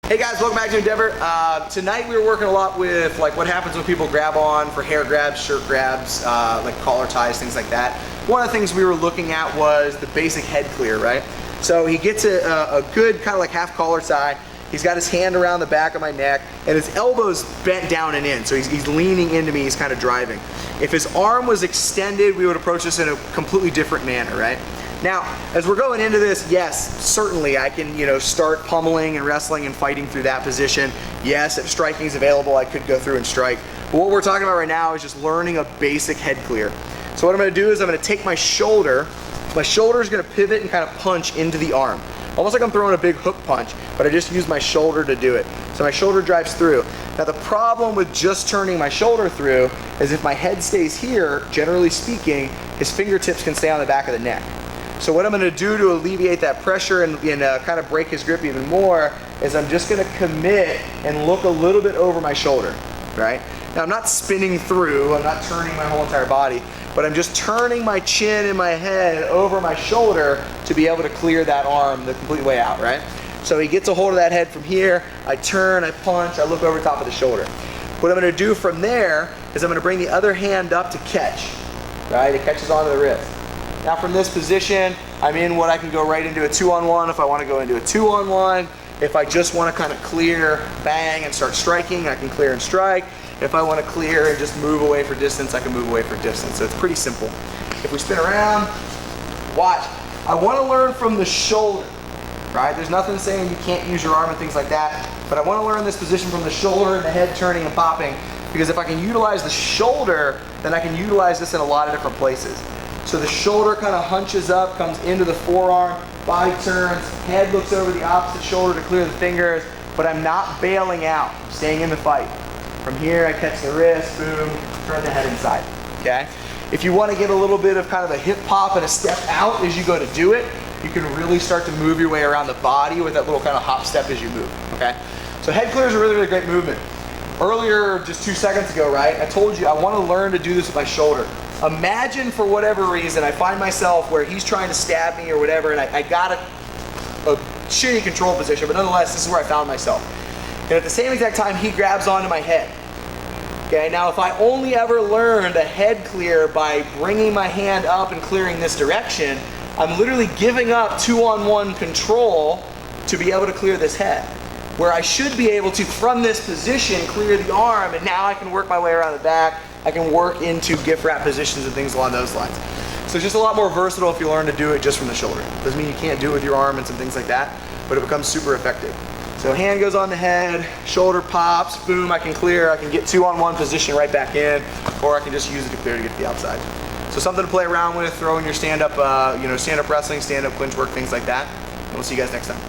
Hey guys, welcome back to Endeavor. Tonight we were working a lot with like what happens when people grab on for hair grabs, shirt grabs, like collar ties, things like that. One of the things we were looking at was the basic head clear, right? So he gets a good kind of like half collar tie. He's got his hand around the back of my neck and his elbow's bent down and in. So he's leaning into me, he's kind of driving. If his arm was extended, we would approach this in a completely different manner, right? Now, as we're going into this, yes, certainly I can, start pummeling and wrestling and fighting through that position. Yes, if striking is available, I could go through and strike. But what we're talking about right now is just learning a basic head clear. So what I'm gonna do is I'm gonna take my shoulder is gonna pivot and kind of punch into the arm. Almost like I'm throwing a big hook punch, but I just use my shoulder to do it. So my shoulder drives through. Now the problem with just turning my shoulder through is if my head stays here, generally speaking, his fingertips can stay on the back of the neck. So what I'm going to do to alleviate that pressure and kind of break his grip even more is I'm just going to commit and look a little bit over my shoulder, right? Now I'm not spinning through, I'm not turning my whole entire body, but I'm just turning my chin and my head over my shoulder to be able to clear that arm the complete way out, right? So he gets a hold of that head from here, I turn, I punch, I look over top of the shoulder. What I'm going to do from there is I'm going to bring the other hand up to catch, right? It catches onto the wrist. Now from this position, I'm in what I can go right into a 2-on-1 if I want to go into a 2-on-1. If I just want to kind of clear, bang, and start striking, I can clear and strike. If I want to clear and just move away for distance, I can move away for distance. So it's pretty simple. If we spin around, watch. I want to learn from the shoulder, right? There's nothing saying you can't use your arm and things like that, but I want to learn this position from the shoulder and the head turning and popping, because if I can utilize the shoulder, then I can utilize this in a lot of different places. So the shoulder kind of hunches up, comes into the forearm, body turns, head looks over the opposite shoulder to clear the fingers, but I'm not bailing out, I'm staying in the fight. From here, I catch the wrist, boom, turn the head inside, okay? If you want to get a little bit of kind of a hip pop and a step out as you go to do it, you can really start to move your way around the body with that little kind of hop step as you move, okay? So head clear is a really, really great movement. Earlier, just 2 seconds ago, right, I told you I want to learn to do this with my shoulder. Imagine for whatever reason I find myself where he's trying to stab me or whatever, and I got a shitty control position, but nonetheless, this is where I found myself. And at the same exact time, he grabs onto my head. Okay, now if I only ever learned a head clear by bringing my hand up and clearing this direction, I'm literally giving up 2-on-1 control to be able to clear this head. Where I should be able to, from this position, clear the arm, and now I can work my way around the back. I can work into gift wrap positions and things along those lines. So it's just a lot more versatile if you learn to do it just from the shoulder. Doesn't mean you can't do it with your arm and some things like that, but it becomes super effective. So hand goes on the head, shoulder pops, boom, I can clear, I can get 2-on-1 position right back in, or I can just use it to clear to get to the outside. So something to play around with, throw in your stand-up, stand-up wrestling, stand-up clinch work, things like that. And we'll see you guys next time.